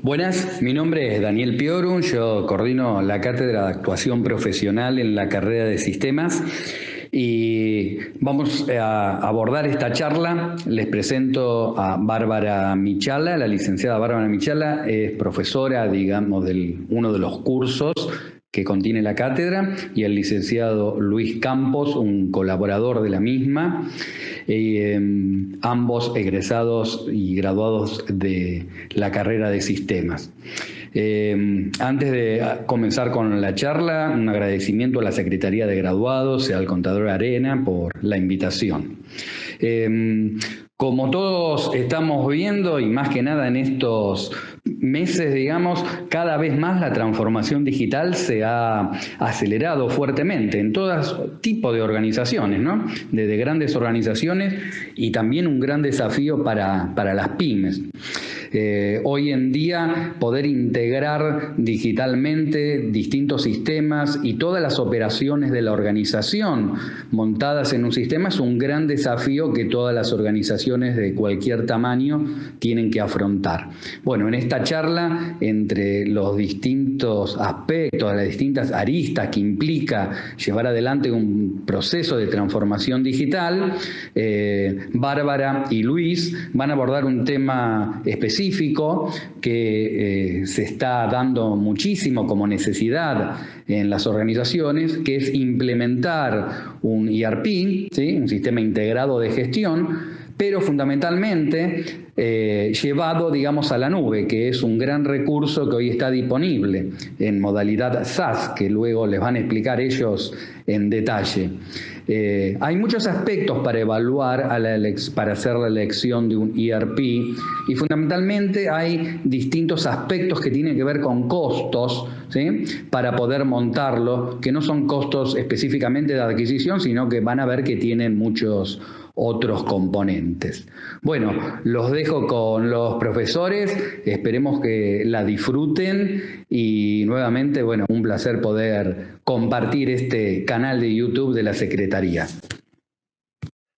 Buenas, mi nombre es Daniel Piorun, yo coordino la Cátedra de Actuación Profesional en la carrera de Sistemas y vamos a abordar esta charla. Les presento a Bárbara Michala. La licenciada Bárbara Michala es profesora, digamos, de uno de los cursos que contiene la cátedra, y el licenciado Luis Campos, un colaborador de la misma, ambos egresados y graduados de la carrera de Sistemas. Antes de comenzar con la charla, un agradecimiento a la Secretaría de Graduados y al contador Arena por la invitación. Como todos estamos viendo, y más que nada en estos meses, digamos, cada vez más la transformación digital se ha acelerado fuertemente en todo tipo de organizaciones, ¿no? Desde grandes organizaciones, y también un gran desafío para las pymes. Hoy en día poder integrar digitalmente distintos sistemas y todas las operaciones de la organización montadas en un sistema es un gran desafío que todas las organizaciones de cualquier tamaño tienen que afrontar. Bueno, en esta charla, entre los distintos aspectos, las distintas aristas que implica llevar adelante un proceso de transformación digital, Bárbara y Luis van a abordar un tema específico que se está dando muchísimo como necesidad en las organizaciones, que es implementar un ERP, ¿sí? Un sistema integrado de gestión, pero fundamentalmente llevado, digamos, a la nube, que es un gran recurso que hoy está disponible en modalidad SaaS, que luego les van a explicar ellos en detalle. Hay muchos aspectos para evaluar, para hacer la elección de un ERP, y fundamentalmente hay distintos aspectos que tienen que ver con costos, ¿sí? Para poder montarlo, que no son costos específicamente de adquisición, sino que van a ver que tienen muchos otros componentes. Bueno, los dejo con los profesores, esperemos que la disfruten, y nuevamente, bueno, un placer poder compartir este canal de YouTube de la Secretaría.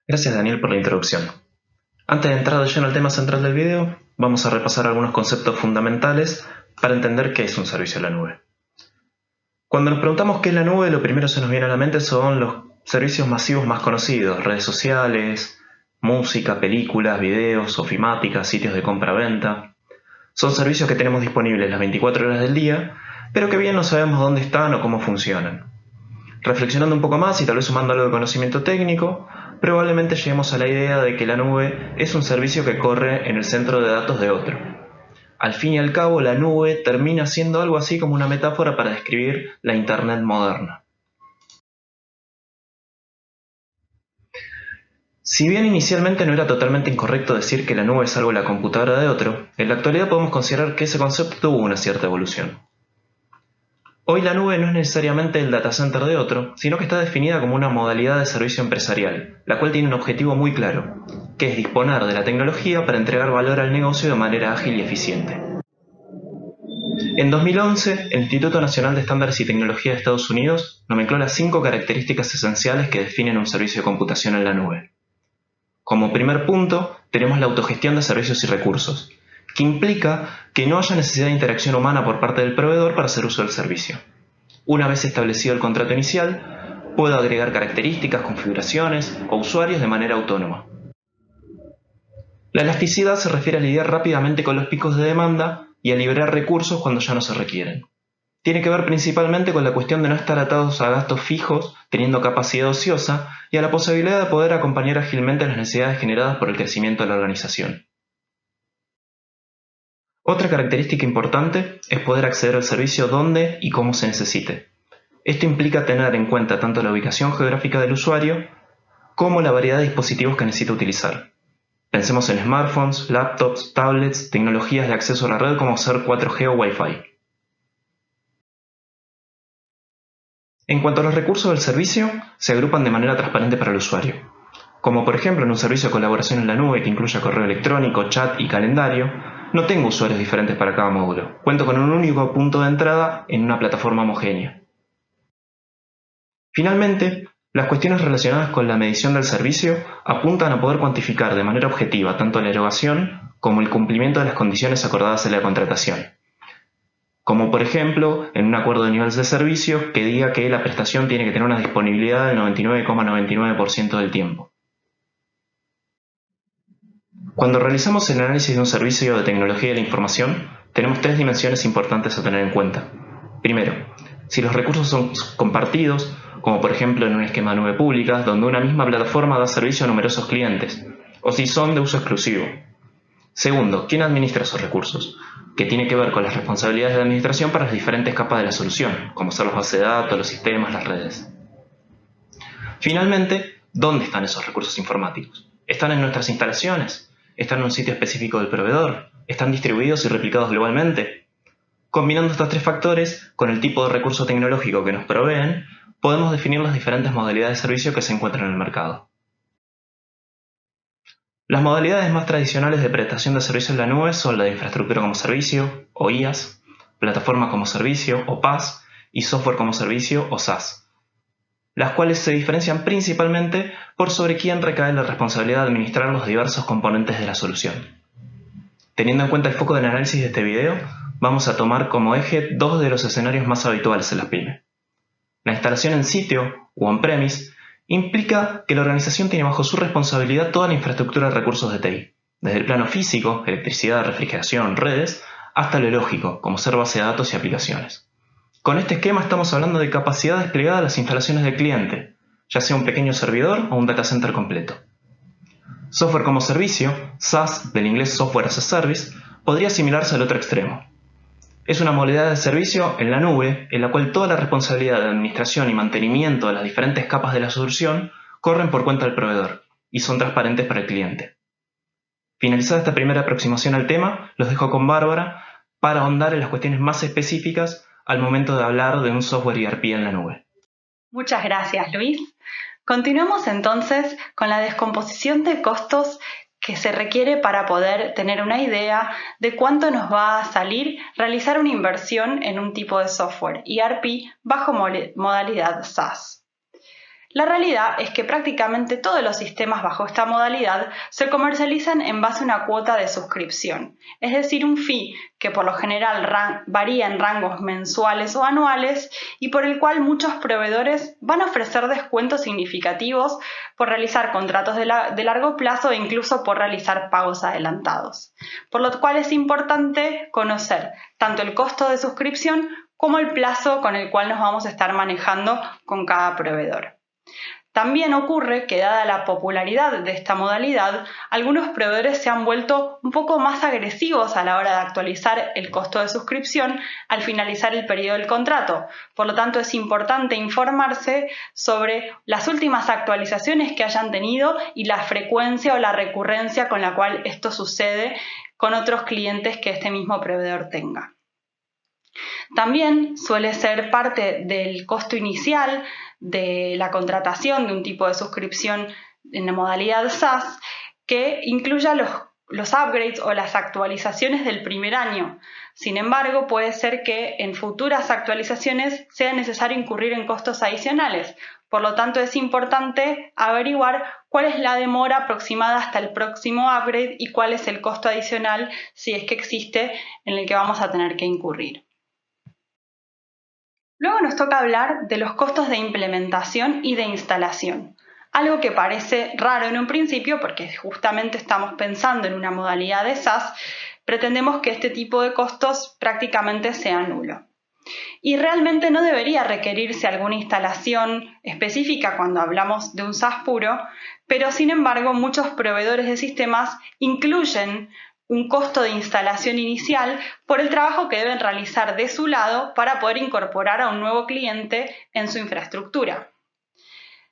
Gracias, Daniel, por la introducción. Antes de entrar de lleno al tema central del video, vamos a repasar algunos conceptos fundamentales para entender qué es un servicio en la nube. Cuando nos preguntamos qué es la nube, lo primero que se nos viene a la mente son los servicios masivos más conocidos: redes sociales, música, películas, videos, ofimática, sitios de compra-venta. Son servicios que tenemos disponibles las 24 horas del día, pero que bien no sabemos dónde están o cómo funcionan. Reflexionando un poco más y tal vez sumando algo de conocimiento técnico, probablemente lleguemos a la idea de que la nube es un servicio que corre en el centro de datos de otro. Al fin y al cabo, la nube termina siendo algo así como una metáfora para describir la Internet moderna. Si bien inicialmente no era totalmente incorrecto decir que la nube es algo de la computadora de otro, en la actualidad podemos considerar que ese concepto tuvo una cierta evolución. Hoy la nube no es necesariamente el datacenter de otro, sino que está definida como una modalidad de servicio empresarial, la cual tiene un objetivo muy claro, que es disponer de la tecnología para entregar valor al negocio de manera ágil y eficiente. En 2011, el Instituto Nacional de Estándares y Tecnología de Estados Unidos nomencló las 5 características esenciales que definen un servicio de computación en la nube. Como primer punto, tenemos la autogestión de servicios y recursos, que implica que no haya necesidad de interacción humana por parte del proveedor para hacer uso del servicio. Una vez establecido el contrato inicial, puedo agregar características, configuraciones o usuarios de manera autónoma. La elasticidad se refiere a lidiar rápidamente con los picos de demanda y a liberar recursos cuando ya no se requieren. Tiene que ver principalmente con la cuestión de no estar atados a gastos fijos, teniendo capacidad ociosa, y a la posibilidad de poder acompañar ágilmente las necesidades generadas por el crecimiento de la organización. Otra característica importante es poder acceder al servicio donde y cómo se necesite. Esto implica tener en cuenta tanto la ubicación geográfica del usuario como la variedad de dispositivos que necesita utilizar. Pensemos en smartphones, laptops, tablets, tecnologías de acceso a la red como ser 4G o Wi-Fi. En cuanto a los recursos del servicio, se agrupan de manera transparente para el usuario, como por ejemplo en un servicio de colaboración en la nube que incluya correo electrónico, chat y calendario. No tengo usuarios diferentes para cada módulo, cuento con un único punto de entrada en una plataforma homogénea. Finalmente, las cuestiones relacionadas con la medición del servicio apuntan a poder cuantificar de manera objetiva tanto la erogación como el cumplimiento de las condiciones acordadas en la contratación, como por ejemplo en un acuerdo de niveles de servicio que diga que la prestación tiene que tener una disponibilidad del 99,99% del tiempo. Cuando realizamos el análisis de un servicio de tecnología de la información, tenemos tres dimensiones importantes a tener en cuenta. Primero, si los recursos son compartidos, como por ejemplo en un esquema de nube pública, donde una misma plataforma da servicio a numerosos clientes, o si son de uso exclusivo. Segundo, ¿quién administra esos recursos? Que tiene que ver con las responsabilidades de administración para las diferentes capas de la solución, como son las bases de datos, los sistemas, las redes. Finalmente, ¿dónde están esos recursos informáticos? ¿Están en nuestras instalaciones? ¿Están en un sitio específico del proveedor? ¿Están distribuidos y replicados globalmente? Combinando estos tres factores con el tipo de recurso tecnológico que nos proveen, podemos definir las diferentes modalidades de servicio que se encuentran en el mercado. Las modalidades más tradicionales de prestación de servicio en la nube son la de infraestructura como servicio, o IaaS, plataforma como servicio, o PaaS, y software como servicio, o SaaS, las cuales se diferencian principalmente por sobre quién recae la responsabilidad de administrar los diversos componentes de la solución. Teniendo en cuenta el foco del análisis de este video, vamos a tomar como eje dos de los escenarios más habituales en las pymes. La instalación en sitio, o on-premise, implica que la organización tiene bajo su responsabilidad toda la infraestructura de recursos de TI, desde el plano físico, electricidad, refrigeración, redes, hasta lo lógico, como ser base de datos y aplicaciones. Con este esquema estamos hablando de capacidad desplegada de las instalaciones del cliente, ya sea un pequeño servidor o un data center completo. Software como servicio, SaaS, del inglés Software as a Service, podría asimilarse al otro extremo. Es una modalidad de servicio en la nube en la cual toda la responsabilidad de administración y mantenimiento de las diferentes capas de la solución corren por cuenta del proveedor y son transparentes para el cliente. Finalizada esta primera aproximación al tema, los dejo con Bárbara para ahondar en las cuestiones más específicas al momento de hablar de un software ERP en la nube. Muchas gracias, Luis. Continuamos entonces con la descomposición de costos que se requiere para poder tener una idea de cuánto nos va a salir realizar una inversión en un tipo de software ERP bajo modalidad SaaS. La realidad es que prácticamente todos los sistemas bajo esta modalidad se comercializan en base a una cuota de suscripción, es decir, un fee que por lo general varía en rangos mensuales o anuales y por el cual muchos proveedores van a ofrecer descuentos significativos por realizar contratos de largo plazo e incluso por realizar pagos adelantados. Por lo cual es importante conocer tanto el costo de suscripción como el plazo con el cual nos vamos a estar manejando con cada proveedor. También ocurre que, dada la popularidad de esta modalidad, algunos proveedores se han vuelto un poco más agresivos a la hora de actualizar el costo de suscripción al finalizar el periodo del contrato. Por lo tanto, es importante informarse sobre las últimas actualizaciones que hayan tenido y la frecuencia o la recurrencia con la cual esto sucede con otros clientes que este mismo proveedor tenga. También suele ser parte del costo inicial de la contratación de un tipo de suscripción en la modalidad SaaS que incluya los upgrades o las actualizaciones del primer año. Sin embargo, puede ser que en futuras actualizaciones sea necesario incurrir en costos adicionales. Por lo tanto, es importante averiguar cuál es la demora aproximada hasta el próximo upgrade y cuál es el costo adicional, si es que existe, en el que vamos a tener que incurrir. Luego nos toca hablar de los costos de implementación y de instalación, algo que parece raro en un principio porque justamente estamos pensando en una modalidad de SaaS, pretendemos que este tipo de costos prácticamente sea nulo. Y realmente no debería requerirse alguna instalación específica cuando hablamos de un SaaS puro, pero sin embargo muchos proveedores de sistemas incluyen un costo de instalación inicial por el trabajo que deben realizar de su lado para poder incorporar a un nuevo cliente en su infraestructura.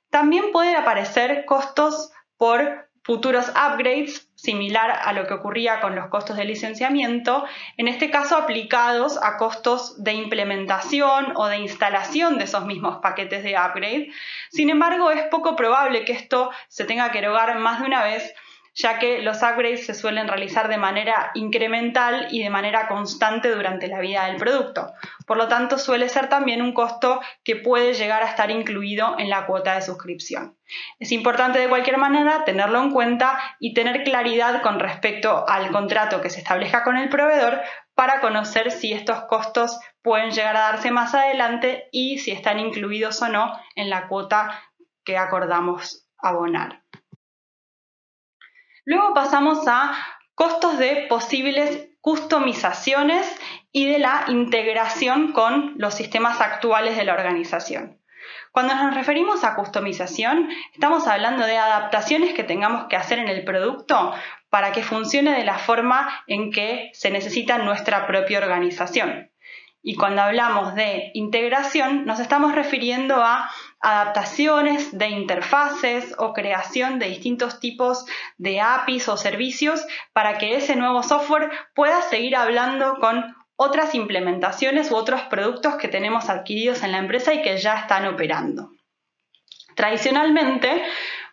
También pueden aparecer costos por futuros upgrades, similar a lo que ocurría con los costos de licenciamiento, en este caso aplicados a costos de implementación o de instalación de esos mismos paquetes de upgrade. Sin embargo, es poco probable que esto se tenga que erogar más de una vez, ya que los upgrades se suelen realizar de manera incremental y de manera constante durante la vida del producto. Por lo tanto, suele ser también un costo que puede llegar a estar incluido en la cuota de suscripción. Es importante de cualquier manera tenerlo en cuenta y tener claridad con respecto al contrato que se establezca con el proveedor para conocer si estos costos pueden llegar a darse más adelante y si están incluidos o no en la cuota que acordamos abonar. Luego pasamos a costos de posibles customizaciones y de la integración con los sistemas actuales de la organización. Cuando nos referimos a customización, estamos hablando de adaptaciones que tengamos que hacer en el producto para que funcione de la forma en que se necesita en nuestra propia organización. Y cuando hablamos de integración, nos estamos refiriendo a adaptaciones de interfaces o creación de distintos tipos de APIs o servicios para que ese nuevo software pueda seguir hablando con otras implementaciones u otros productos que tenemos adquiridos en la empresa y que ya están operando. Tradicionalmente,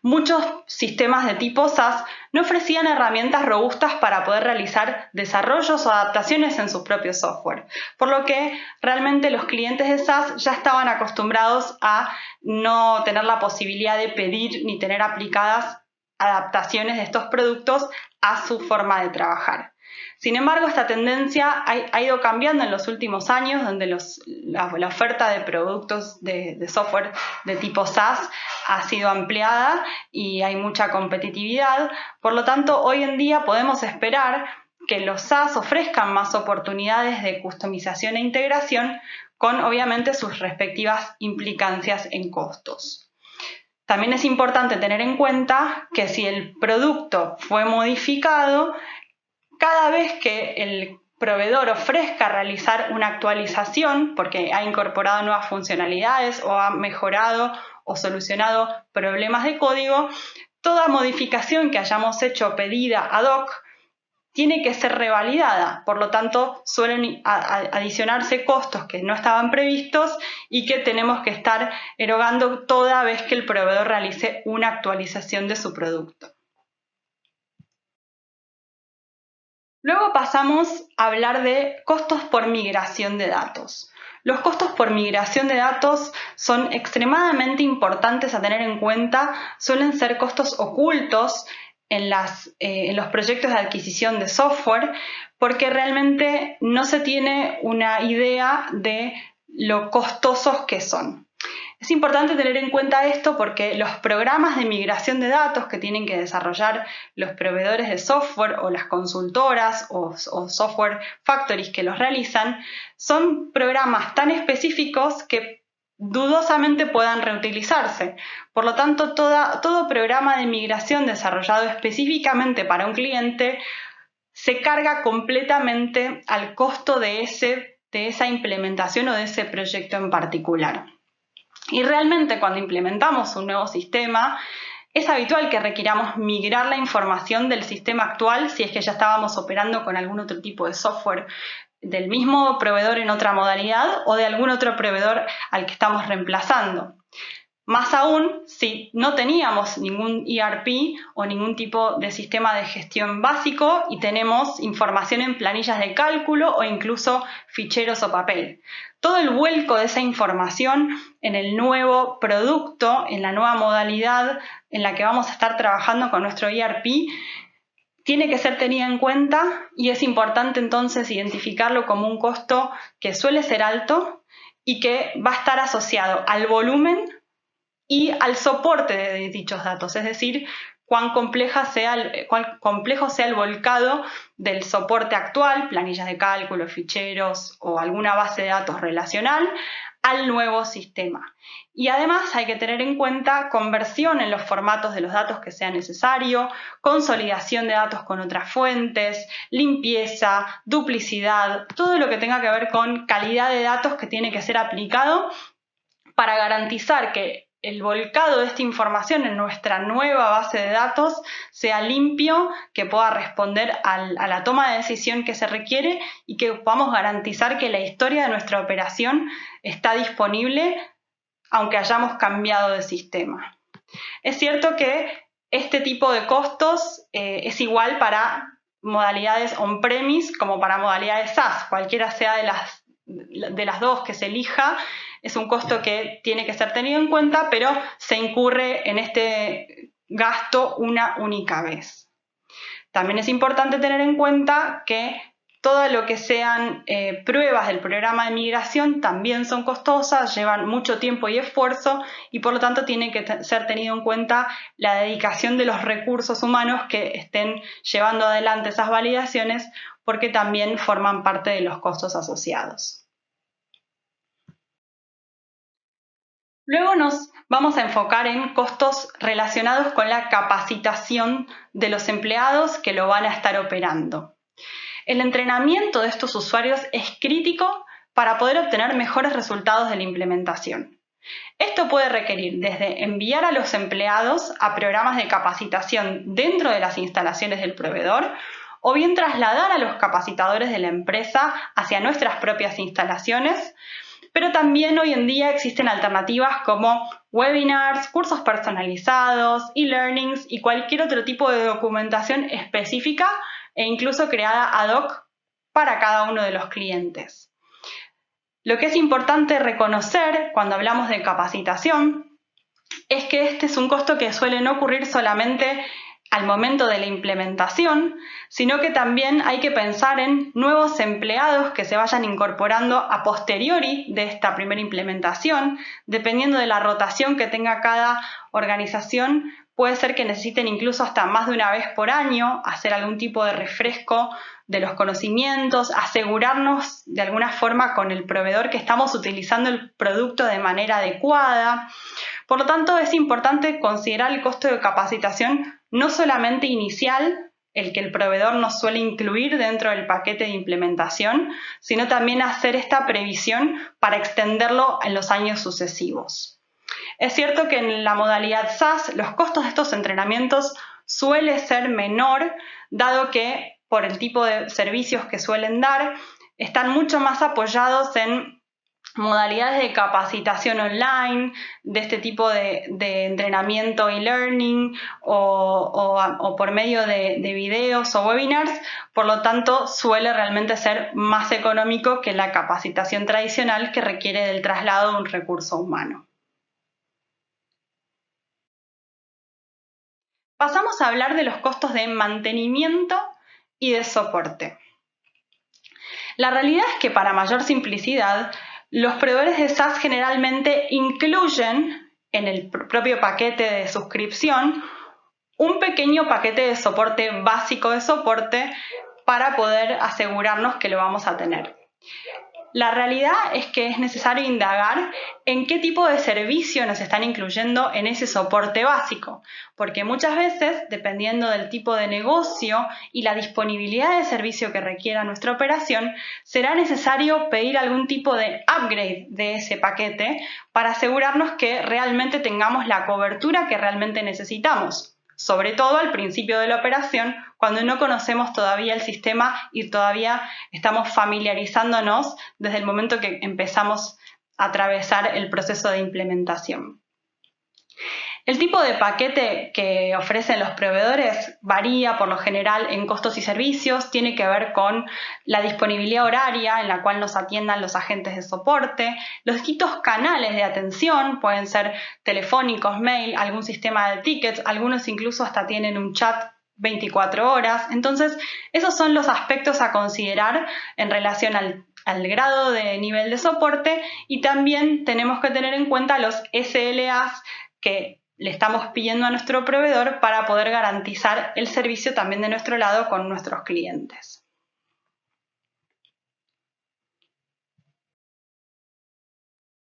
muchos sistemas de tipo SaaS no ofrecían herramientas robustas para poder realizar desarrollos o adaptaciones en su propio software, por lo que realmente los clientes de SaaS ya estaban acostumbrados a no tener la posibilidad de pedir ni tener aplicadas adaptaciones de estos productos a su forma de trabajar. Sin embargo, esta tendencia ha ido cambiando en los últimos años, donde la oferta de productos de software de tipo SaaS ha sido ampliada y hay mucha competitividad. Por lo tanto, hoy en día podemos esperar que los SaaS ofrezcan más oportunidades de customización e integración con, obviamente, sus respectivas implicancias en costos. También es importante tener en cuenta que si el producto fue modificado, cada vez que el proveedor ofrezca realizar una actualización porque ha incorporado nuevas funcionalidades o ha mejorado o solucionado problemas de código, toda modificación que hayamos hecho pedida ad hoc tiene que ser revalidada. Por lo tanto, suelen adicionarse costos que no estaban previstos y que tenemos que estar erogando toda vez que el proveedor realice una actualización de su producto. Luego pasamos a hablar de costos por migración de datos. Los costos por migración de datos son extremadamente importantes a tener en cuenta, suelen ser costos ocultos en los proyectos de adquisición de software porque realmente no se tiene una idea de lo costosos que son. Es importante tener en cuenta esto porque los programas de migración de datos que tienen que desarrollar los proveedores de software o las consultoras o software factories que los realizan son programas tan específicos que dudosamente puedan reutilizarse. Por lo tanto, todo programa de migración desarrollado específicamente para un cliente se carga completamente al costo de esa implementación o de ese proyecto en particular. Y realmente cuando implementamos un nuevo sistema, es habitual que requiramos migrar la información del sistema actual si es que ya estábamos operando con algún otro tipo de software del mismo proveedor en otra modalidad o de algún otro proveedor al que estamos reemplazando. Más aún si no teníamos ningún ERP o ningún tipo de sistema de gestión básico y tenemos información en planillas de cálculo o incluso ficheros o papel. Todo el vuelco de esa información en el nuevo producto, en la nueva modalidad en la que vamos a estar trabajando con nuestro ERP, tiene que ser tenida en cuenta y es importante entonces identificarlo como un costo que suele ser alto y que va a estar asociado al volumen y al soporte de dichos datos, es decir, cuán complejo sea el volcado del soporte actual, planillas de cálculo, ficheros o alguna base de datos relacional, al nuevo sistema. Y además hay que tener en cuenta conversión en los formatos de los datos que sea necesario, consolidación de datos con otras fuentes, limpieza, duplicidad, todo lo que tenga que ver con calidad de datos que tiene que ser aplicado para garantizar que el volcado de esta información en nuestra nueva base de datos sea limpio, que pueda responder a la toma de decisión que se requiere y que podamos garantizar que la historia de nuestra operación está disponible aunque hayamos cambiado de sistema. Es cierto que este tipo de costos es igual para modalidades on-premise como para modalidades SaaS, cualquiera sea de las dos que se elija. Es un costo que tiene que ser tenido en cuenta, pero se incurre en este gasto una única vez. También es importante tener en cuenta que todo lo que sean pruebas del programa de migración también son costosas, llevan mucho tiempo y esfuerzo y por lo tanto tiene que ser tenido en cuenta la dedicación de los recursos humanos que estén llevando adelante esas validaciones porque también forman parte de los costos asociados. Luego nos vamos a enfocar en costos relacionados con la capacitación de los empleados que lo van a estar operando. El entrenamiento de estos usuarios es crítico para poder obtener mejores resultados de la implementación. Esto puede requerir desde enviar a los empleados a programas de capacitación dentro de las instalaciones del proveedor o bien trasladar a los capacitadores de la empresa hacia nuestras propias instalaciones, pero también hoy en día existen alternativas como webinars, cursos personalizados, e-learnings y cualquier otro tipo de documentación específica e incluso creada ad hoc para cada uno de los clientes. Lo que es importante reconocer cuando hablamos de capacitación es que este es un costo que suele no ocurrir solamente al momento de la implementación, sino que también hay que pensar en nuevos empleados que se vayan incorporando a posteriori de esta primera implementación. Dependiendo de la rotación que tenga cada organización, puede ser que necesiten incluso hasta más de una vez por año hacer algún tipo de refresco de los conocimientos, asegurarnos de alguna forma con el proveedor que estamos utilizando el producto de manera adecuada. Por lo tanto, es importante considerar el costo de capacitación no solamente inicial, el que el proveedor nos suele incluir dentro del paquete de implementación, sino también hacer esta previsión para extenderlo en los años sucesivos. Es cierto que en la modalidad SaaS los costos de estos entrenamientos suele ser menor, dado que por el tipo de servicios que suelen dar, están mucho más apoyados en modalidades de capacitación online, de este tipo de entrenamiento y learning o por medio de videos o webinars, por lo tanto suele realmente ser más económico que la capacitación tradicional que requiere del traslado de un recurso humano. Pasamos a hablar de los costos de mantenimiento y de soporte. La realidad es que para mayor simplicidad, los proveedores de SaaS generalmente incluyen en el propio paquete de suscripción un pequeño paquete de soporte básico de soporte para poder asegurarnos que lo vamos a tener. La realidad es que es necesario indagar en qué tipo de servicio nos están incluyendo en ese soporte básico, porque muchas veces, dependiendo del tipo de negocio y la disponibilidad de servicio que requiera nuestra operación, será necesario pedir algún tipo de upgrade de ese paquete para asegurarnos que realmente tengamos la cobertura que realmente necesitamos. Sobre todo al principio de la operación, cuando no conocemos todavía el sistema y todavía estamos familiarizándonos desde el momento que empezamos a atravesar el proceso de implementación. El tipo de paquete que ofrecen los proveedores varía por lo general en costos y servicios, tiene que ver con la disponibilidad horaria en la cual nos atiendan los agentes de soporte, los distintos canales de atención, pueden ser telefónicos, mail, algún sistema de tickets, algunos incluso hasta tienen un chat 24 horas. Entonces, esos son los aspectos a considerar en relación al grado de nivel de soporte y también tenemos que tener en cuenta los SLAs que le estamos pidiendo a nuestro proveedor para poder garantizar el servicio también de nuestro lado con nuestros clientes.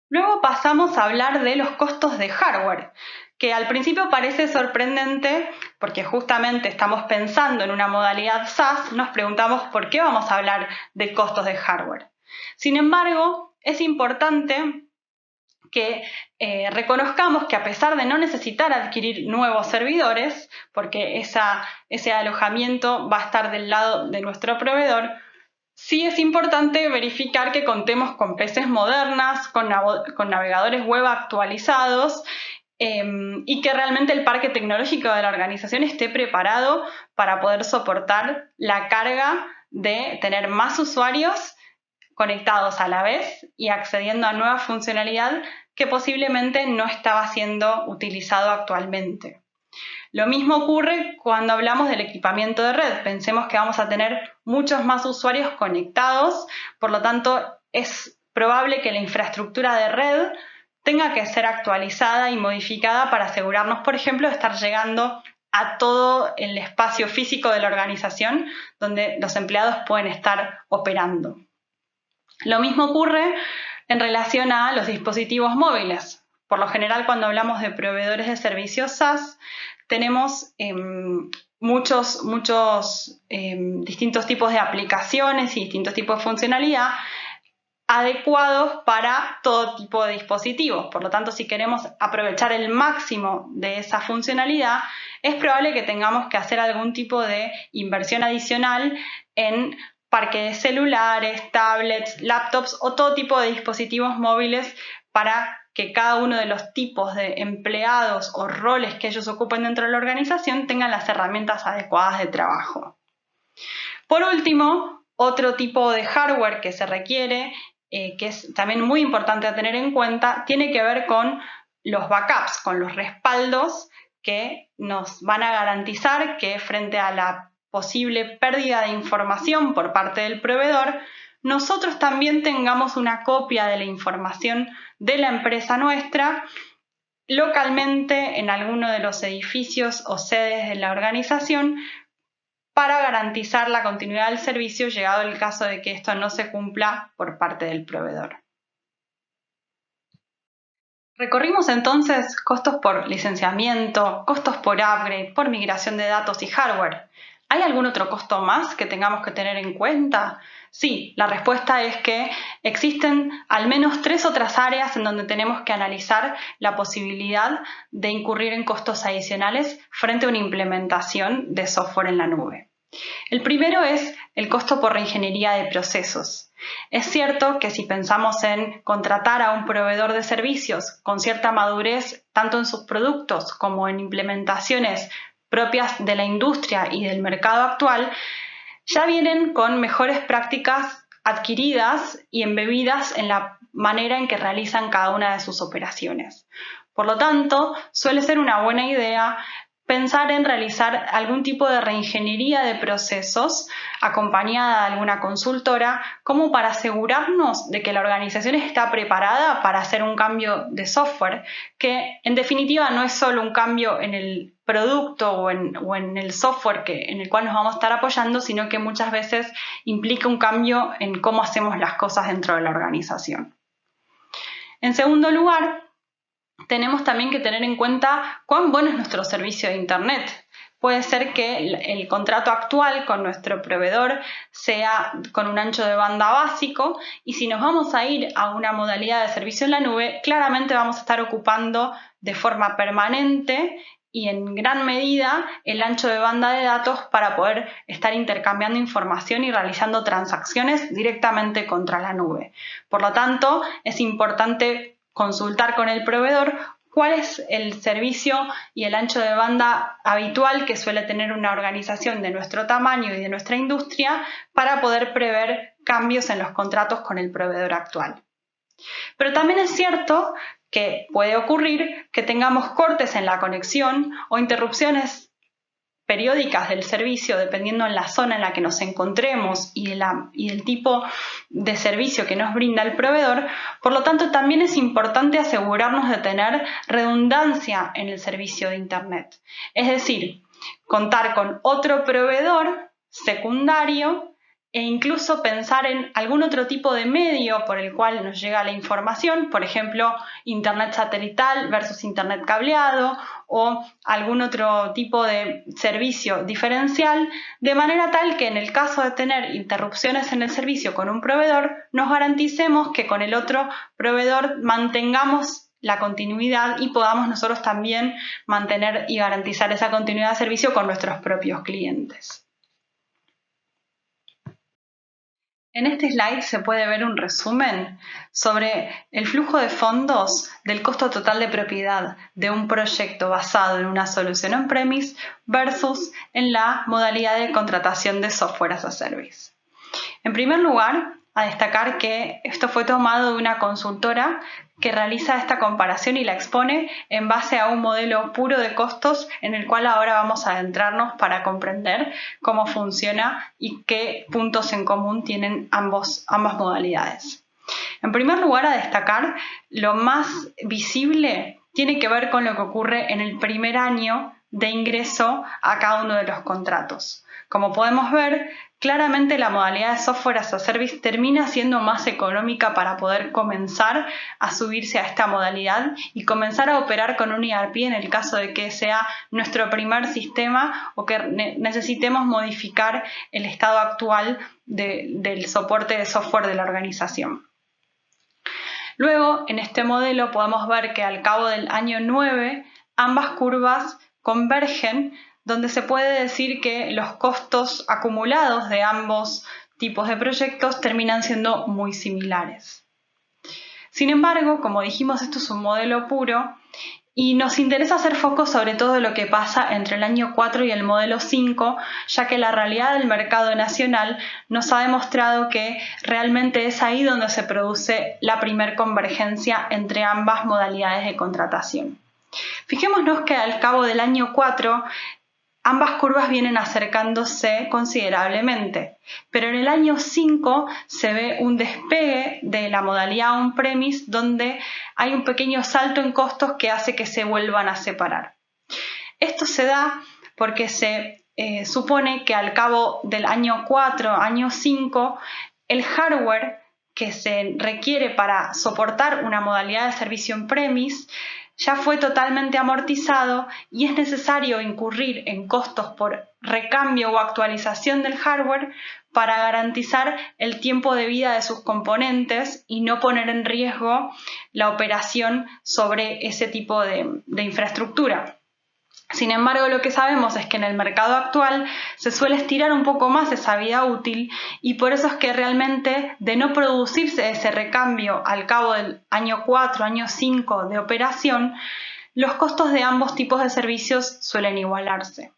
Luego pasamos a hablar de los costos de hardware, que al principio parece sorprendente porque justamente estamos pensando en una modalidad SaaS, nos preguntamos por qué vamos a hablar de costos de hardware. Sin embargo, es importante que reconozcamos que a pesar de no necesitar adquirir nuevos servidores, porque ese alojamiento va a estar del lado de nuestro proveedor, sí es importante verificar que contemos con PCs modernas, con navegadores web actualizados y que realmente el parque tecnológico de la organización esté preparado para poder soportar la carga de tener más usuarios conectados a la vez y accediendo a nueva funcionalidad que posiblemente no estaba siendo utilizado actualmente. Lo mismo ocurre cuando hablamos del equipamiento de red. Pensemos que vamos a tener muchos más usuarios conectados, por lo tanto es probable que la infraestructura de red tenga que ser actualizada y modificada para asegurarnos, por ejemplo, de estar llegando a todo el espacio físico de la organización donde los empleados pueden estar operando. Lo mismo ocurre en relación a los dispositivos móviles. Por lo general, cuando hablamos de proveedores de servicios SaaS, tenemos muchos distintos tipos de aplicaciones y distintos tipos de funcionalidad adecuados para todo tipo de dispositivos. Por lo tanto, si queremos aprovechar el máximo de esa funcionalidad, es probable que tengamos que hacer algún tipo de inversión adicional en parque de celulares, tablets, laptops o todo tipo de dispositivos móviles para que cada uno de los tipos de empleados o roles que ellos ocupen dentro de la organización tengan las herramientas adecuadas de trabajo. Por último, otro tipo de hardware que se requiere, que es también muy importante a tener en cuenta, tiene que ver con los backups, con los respaldos que nos van a garantizar que frente a la posible pérdida de información por parte del proveedor, nosotros también tengamos una copia de la información de la empresa nuestra localmente en alguno de los edificios o sedes de la organización para garantizar la continuidad del servicio llegado el caso de que esto no se cumpla por parte del proveedor. Recorrimos entonces costos por licenciamiento, costos por upgrade, por migración de datos y hardware. ¿Hay algún otro costo más que tengamos que tener en cuenta? Sí, la respuesta es que existen al menos 3 otras áreas en donde tenemos que analizar la posibilidad de incurrir en costos adicionales frente a una implementación de software en la nube. El primero es el costo por reingeniería de procesos. Es cierto que si pensamos en contratar a un proveedor de servicios con cierta madurez, tanto en sus productos como en implementaciones propias de la industria y del mercado actual, ya vienen con mejores prácticas adquiridas y embebidas en la manera en que realizan cada una de sus operaciones. Por lo tanto, suele ser una buena idea pensar en realizar algún tipo de reingeniería de procesos acompañada de alguna consultora, como para asegurarnos de que la organización está preparada para hacer un cambio de software, que en definitiva no es solo un cambio en el producto o en el software en el cual nos vamos a estar apoyando, sino que muchas veces implica un cambio en cómo hacemos las cosas dentro de la organización. En segundo lugar, tenemos también que tener en cuenta cuán bueno es nuestro servicio de Internet. Puede ser que el contrato actual con nuestro proveedor sea con un ancho de banda básico y si nos vamos a ir a una modalidad de servicio en la nube, claramente vamos a estar ocupando de forma permanente y en gran medida el ancho de banda de datos para poder estar intercambiando información y realizando transacciones directamente contra la nube. Por lo tanto, es importante consultar con el proveedor cuál es el servicio y el ancho de banda habitual que suele tener una organización de nuestro tamaño y de nuestra industria para poder prever cambios en los contratos con el proveedor actual. Pero también es cierto que puede ocurrir que tengamos cortes en la conexión o interrupciones periódicas del servicio dependiendo en la zona en la que nos encontremos y el tipo de servicio que nos brinda el proveedor. Por lo tanto, también es importante asegurarnos de tener redundancia en el servicio de Internet. Es decir, contar con otro proveedor secundario e incluso pensar en algún otro tipo de medio por el cual nos llega la información, por ejemplo, Internet satelital versus Internet cableado o algún otro tipo de servicio diferencial, de manera tal que en el caso de tener interrupciones en el servicio con un proveedor, nos garanticemos que con el otro proveedor mantengamos la continuidad y podamos nosotros también mantener y garantizar esa continuidad de servicio con nuestros propios clientes. En este slide se puede ver un resumen sobre el flujo de fondos del costo total de propiedad de un proyecto basado en una solución on-premise versus en la modalidad de contratación de software as a service. En primer lugar, a destacar que esto fue tomado de una consultora que realiza esta comparación y la expone en base a un modelo puro de costos en el cual ahora vamos a adentrarnos para comprender cómo funciona y qué puntos en común tienen ambas modalidades. En primer lugar, a destacar, lo más visible tiene que ver con lo que ocurre en el primer año de ingreso a cada uno de los contratos. Como podemos ver, claramente la modalidad de Software as a Service termina siendo más económica para poder comenzar a subirse a esta modalidad y comenzar a operar con un ERP en el caso de que sea nuestro primer sistema o que necesitemos modificar el estado actual del soporte de software de la organización. Luego, en este modelo podemos ver que al cabo del año 9, ambas curvas convergen, donde se puede decir que los costos acumulados de ambos tipos de proyectos terminan siendo muy similares. Sin embargo, como dijimos, esto es un modelo puro y nos interesa hacer foco sobre todo en lo que pasa entre el año 4 y el modelo 5, ya que la realidad del mercado nacional nos ha demostrado que realmente es ahí donde se produce la primer convergencia entre ambas modalidades de contratación. Fijémonos que al cabo del año 4 ambas curvas vienen acercándose considerablemente, pero en el año 5 se ve un despegue de la modalidad on-premise donde hay un pequeño salto en costos que hace que se vuelvan a separar. Esto se da porque se supone que al cabo del año 4, año 5, el hardware que se requiere para soportar una modalidad de servicio on-premise ya fue totalmente amortizado y es necesario incurrir en costos por recambio o actualización del hardware para garantizar el tiempo de vida de sus componentes y no poner en riesgo la operación sobre ese tipo de infraestructura. Sin embargo, lo que sabemos es que en el mercado actual se suele estirar un poco más esa vida útil y por eso es que realmente de no producirse ese recambio al cabo del año 4, año 5 de operación, los costos de ambos tipos de servicios suelen igualarse.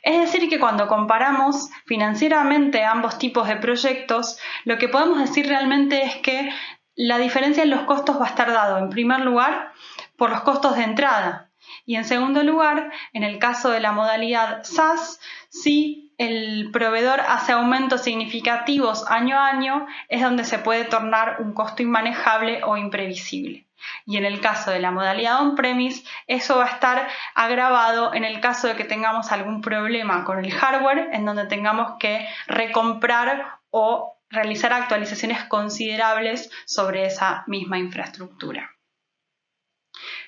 Es decir, que cuando comparamos financieramente ambos tipos de proyectos, lo que podemos decir realmente es que la diferencia en los costos va a estar dado, en primer lugar, por los costos de entrada. Y en segundo lugar, en el caso de la modalidad SaaS, si el proveedor hace aumentos significativos año a año, es donde se puede tornar un costo inmanejable o imprevisible. Y en el caso de la modalidad on-premise, eso va a estar agravado en el caso de que tengamos algún problema con el hardware, en donde tengamos que recomprar o realizar actualizaciones considerables sobre esa misma infraestructura.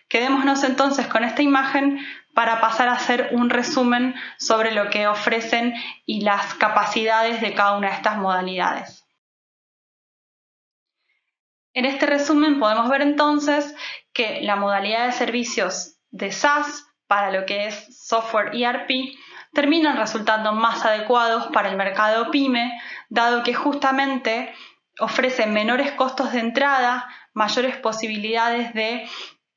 Quedémonos entonces con esta imagen para pasar a hacer un resumen sobre lo que ofrecen y las capacidades de cada una de estas modalidades. En este resumen podemos ver entonces que la modalidad de servicios de SaaS para lo que es software ERP terminan resultando más adecuados para el mercado PYME, dado que justamente ofrecen menores costos de entrada, mayores posibilidades de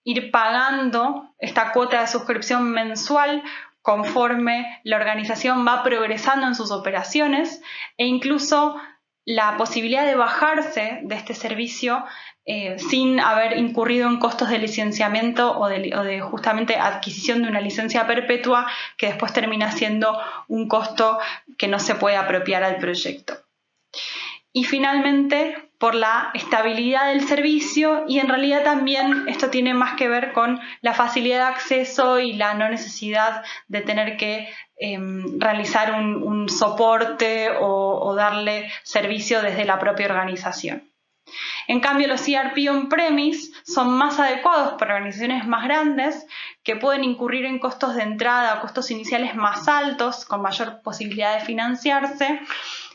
ir pagando esta cuota de suscripción mensual conforme la organización va progresando en sus operaciones e incluso la posibilidad de bajarse de este servicio sin haber incurrido en costos de licenciamiento o de justamente adquisición de una licencia perpetua que después termina siendo un costo que no se puede apropiar al proyecto. Y finalmente, por la estabilidad del servicio y en realidad también esto tiene más que ver con la facilidad de acceso y la no necesidad de tener que realizar un soporte o darle servicio desde la propia organización. En cambio, los ERP on-premise son más adecuados para organizaciones más grandes que pueden incurrir en costos de entrada o costos iniciales más altos, con mayor posibilidad de financiarse,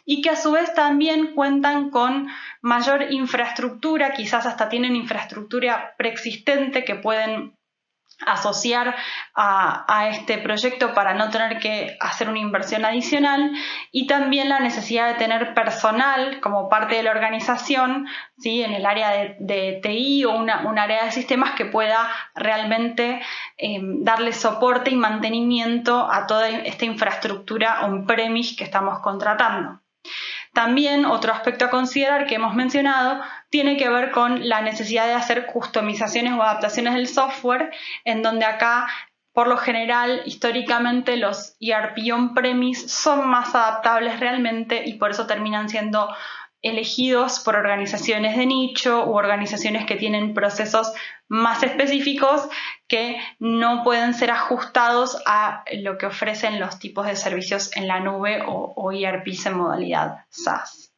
y que a su vez también cuentan con mayor infraestructura, quizás hasta tienen infraestructura preexistente que pueden asociar a este proyecto para no tener que hacer una inversión adicional, y también la necesidad de tener personal como parte de la organización, ¿sí?, en el área de TI o un área de sistemas que pueda realmente darle soporte y mantenimiento a toda esta infraestructura on-premise que estamos contratando. También otro aspecto a considerar que hemos mencionado tiene que ver con la necesidad de hacer customizaciones o adaptaciones del software, en donde acá, por lo general, históricamente los ERP on-premise son más adaptables realmente y por eso terminan siendo elegidos por organizaciones de nicho u organizaciones que tienen procesos más específicos que no pueden ser ajustados a lo que ofrecen los tipos de servicios en la nube o ERPs en modalidad SaaS.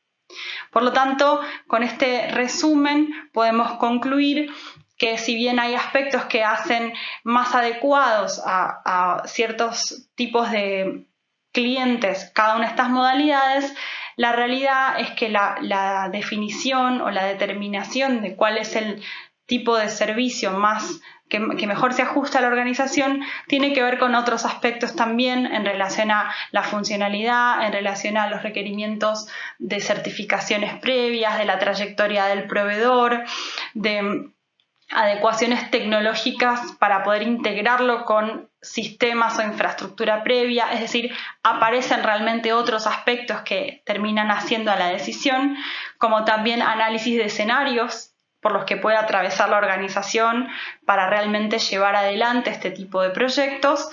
Por lo tanto, con este resumen podemos concluir que si bien hay aspectos que hacen más adecuados a ciertos tipos de clientes cada una de estas modalidades, la realidad es que la definición o la determinación de cuál es el tipo de servicio que mejor se ajusta a la organización tiene que ver con otros aspectos también en relación a la funcionalidad, en relación a los requerimientos de certificaciones previas, de la trayectoria del proveedor, de adecuaciones tecnológicas para poder integrarlo con sistemas o infraestructura previa, es decir, aparecen realmente otros aspectos que terminan haciendo a la decisión, como también análisis de escenarios por los que puede atravesar la organización para realmente llevar adelante este tipo de proyectos.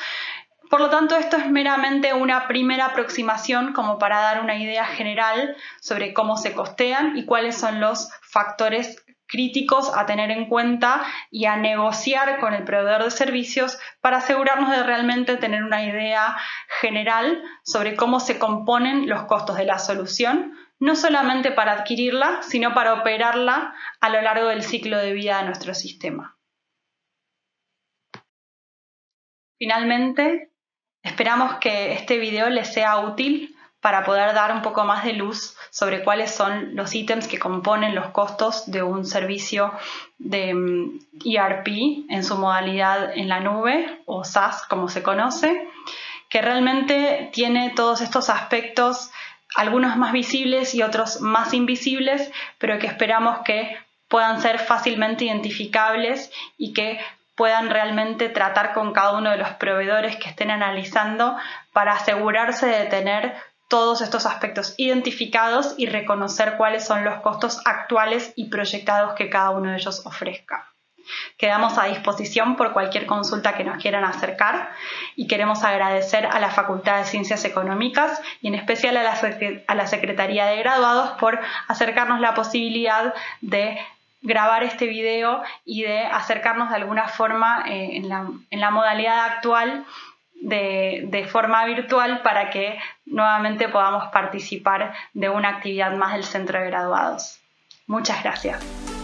Por lo tanto, esto es meramente una primera aproximación como para dar una idea general sobre cómo se costean y cuáles son los factores críticos a tener en cuenta y a negociar con el proveedor de servicios para asegurarnos de realmente tener una idea general sobre cómo se componen los costos de la solución, no solamente para adquirirla, sino para operarla a lo largo del ciclo de vida de nuestro sistema. Finalmente, esperamos que este video les sea útil para poder dar un poco más de luz sobre cuáles son los ítems que componen los costos de un servicio de ERP en su modalidad en la nube o SaaS como se conoce, que realmente tiene todos estos aspectos, algunos más visibles y otros más invisibles, pero que esperamos que puedan ser fácilmente identificables y que puedan realmente tratar con cada uno de los proveedores que estén analizando para asegurarse de tener todos estos aspectos identificados y reconocer cuáles son los costos actuales y proyectados que cada uno de ellos ofrezca. Quedamos a disposición por cualquier consulta que nos quieran acercar y queremos agradecer a la Facultad de Ciencias Económicas y en especial a la Secretaría de Graduados por acercarnos la posibilidad de grabar este video y de acercarnos de alguna forma en la modalidad actual de forma virtual para que nuevamente podamos participar de una actividad más del Centro de Graduados. Muchas gracias.